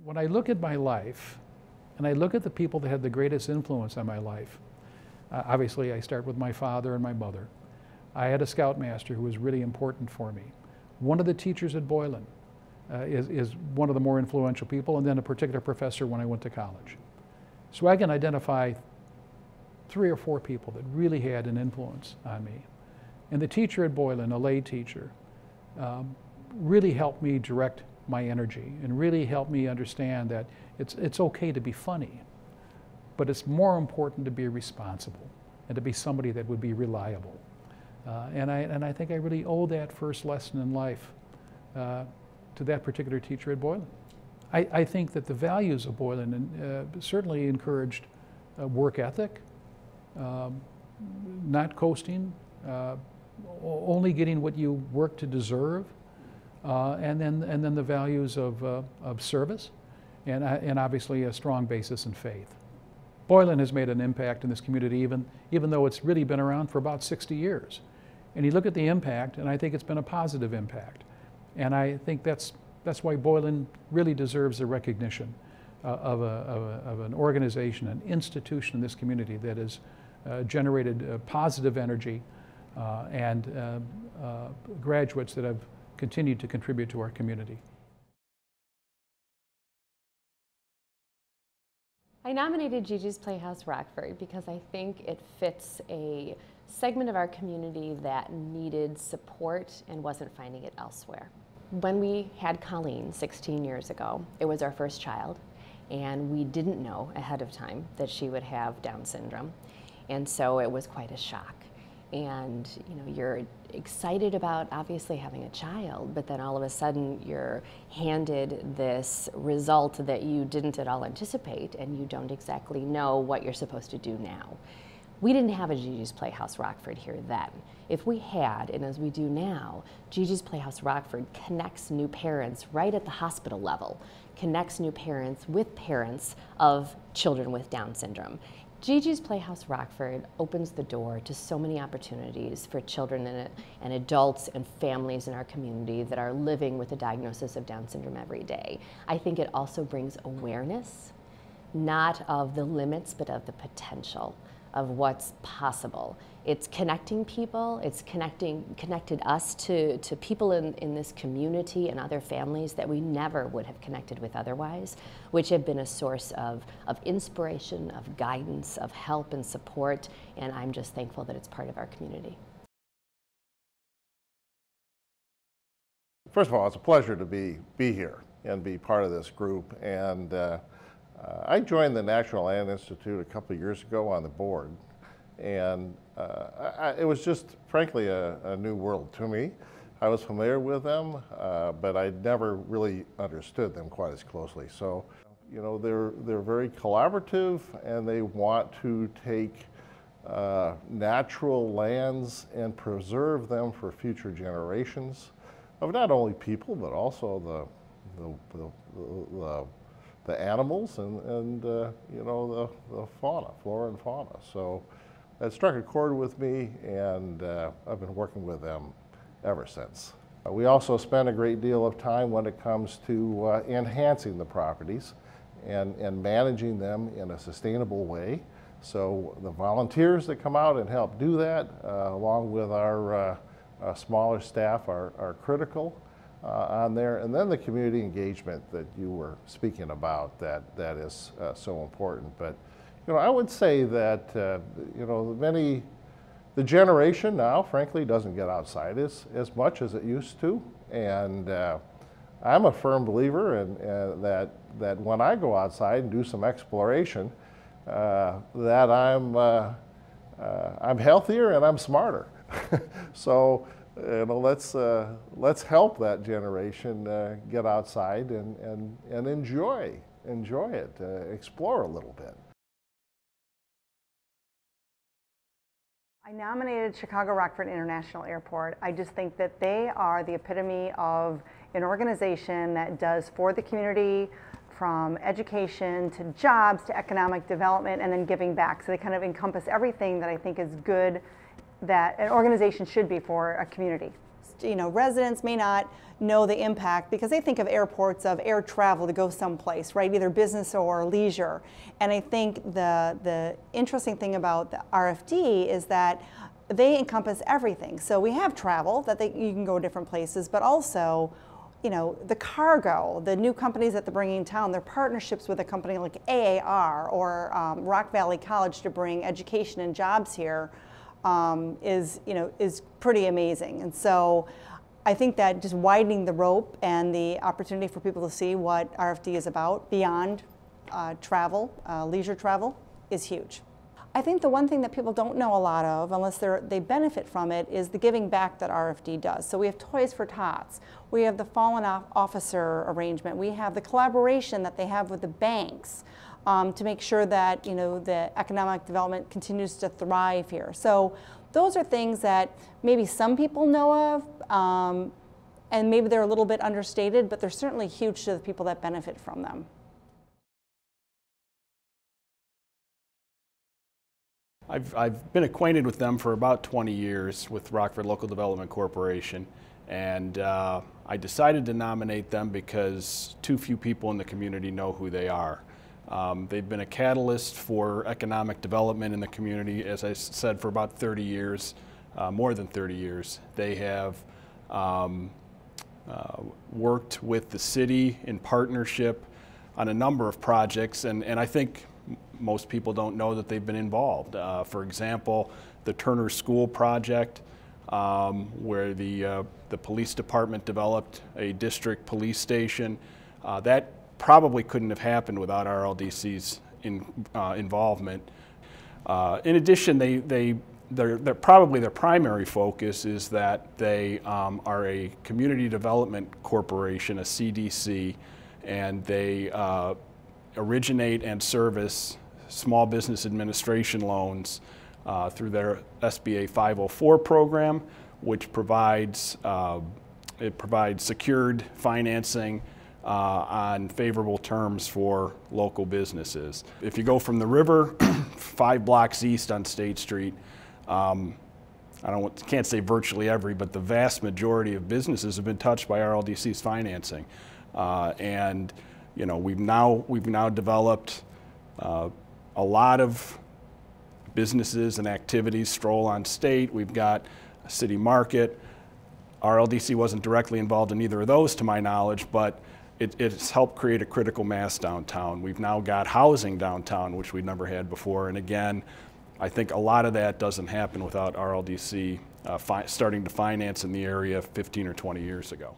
When I look at my life, and I look at the people that had the greatest influence on my life, obviously I start with my father and my mother. I had a scoutmaster who was really important for me. One of the teachers at Boylan is one of the more influential people, and then a particular professor when I went to college. So I can identify 3 or 4 people that really had an influence on me. And the teacher at Boylan, a lay teacher, really helped me direct my energy and really helped me understand that it's okay to be funny, but it's more important to be responsible and to be somebody that would be reliable. And I think I really owe that first lesson in life to that particular teacher at Boylan. I think that the values of Boylan certainly encouraged work ethic, not coasting, only getting what you work to deserve, and then the values of service, and obviously a strong basis in faith. Boylan has made an impact in this community, even though it's really been around for about 60 years. And you look at the impact, and I think it's been a positive impact. And I think that's why Boylan really deserves the recognition of an organization, an institution in this community that has generated positive energy and graduates that have continued to contribute to our community. I nominated Gigi's Playhouse Rockford because I think it fits a segment of our community that needed support and wasn't finding it elsewhere. When we had Colleen 16 years ago, it was our first child, and we didn't know ahead of time that she would have Down syndrome, and so it was quite a shock. And you know, you're excited about obviously having a child, but then all of a sudden you're handed this result that you didn't at all anticipate, and you don't exactly know what you're supposed to do now. We didn't have a Gigi's Playhouse Rockford here then. If we had, and as we do now, Gigi's Playhouse Rockford connects new parents right at the hospital level, connects new parents with parents of children with Down syndrome. Gigi's Playhouse Rockford opens the door to so many opportunities for children and adults and families in our community that are living with a diagnosis of Down syndrome every day. I think it also brings awareness, not of the limits, but of the potential of what's possible. It's connecting people, it's connected us to people in this community and other families that we never would have connected with otherwise, which have been a source of inspiration, of guidance, of help and support, and I'm just thankful that it's part of our community. First of all, it's a pleasure to be here and be part of this group. And I joined the National Land Institute a couple of years ago on the board, and it was just, frankly, a new world to me. I was familiar with them, but I never really understood them quite as closely. So, you know, they're very collaborative, and they want to take natural lands and preserve them for future generations of not only people, but also the animals and you know, the fauna, flora and fauna. So that struck a chord with me, and I've been working with them ever since. We also spend a great deal of time when it comes to enhancing the properties and managing them in a sustainable way. So the volunteers that come out and help do that, along with our smaller staff, are critical on there. And then the community engagement that you were speaking about, that is so important. But you know, I would say that you know, the generation now, frankly, doesn't get outside as much as it used to. And I'm a firm believer in that when I go outside and do some exploration, that I'm healthier and I'm smarter. So you know, let's help that generation get outside and enjoy it, explore a little bit. I nominated Chicago Rockford International Airport. I just think that they are the epitome of an organization that does for the community, from education to jobs to economic development, and then giving back. So they kind of encompass everything that I think is good that an organization should be for a community. residents may not know the impact because they think of airports of air travel to go someplace, right? Either business or leisure. And I think the interesting thing about the RFD is that they encompass everything. So we have travel that you can go different places, but also, the cargo, the new companies that they're bringing in town, their partnerships with a company like AAR or Rock Valley College to bring education and jobs here is pretty amazing. And so I think that just widening the rope and the opportunity for people to see what RFD is about beyond travel, leisure travel, is huge. I think the one thing that people don't know a lot of, unless they benefit from it, is the giving back that RFD does. So we have Toys for Tots, we have the fallen officer arrangement, we have the collaboration that they have with the banks to make sure that the economic development continues to thrive here. So those are things that maybe some people know of, and maybe they're a little bit understated, but they're certainly huge to the people that benefit from them. I've been acquainted with them for about 20 years with Rockford Local Development Corporation, and I decided to nominate them because too few people in the community know who they are. They've been a catalyst for economic development in the community, as I said, for about 30 years, more than 30 years. They have worked with the city in partnership on a number of projects, and I think most people don't know that they've been involved. For example, the Turner School project, where the police department developed a district police station. That probably couldn't have happened without RLDC's involvement. In addition, probably their primary focus is that they are a community development corporation, a CDC, and they originate and service small business administration loans through their SBA 504 program, which provides secured financing on favorable terms for local businesses. If you go from the river 5 blocks east on State Street, can't say virtually every, but the vast majority of businesses have been touched by RLDC's financing, and we've now developed a lot of businesses and activities stroll on State. We've got a city market. RLDC wasn't directly involved in either of those to my knowledge, but it's helped create a critical mass downtown. We've now got housing downtown, which we'd never had before. And again, I think a lot of that doesn't happen without RLDC starting to finance in the area 15 or 20 years ago.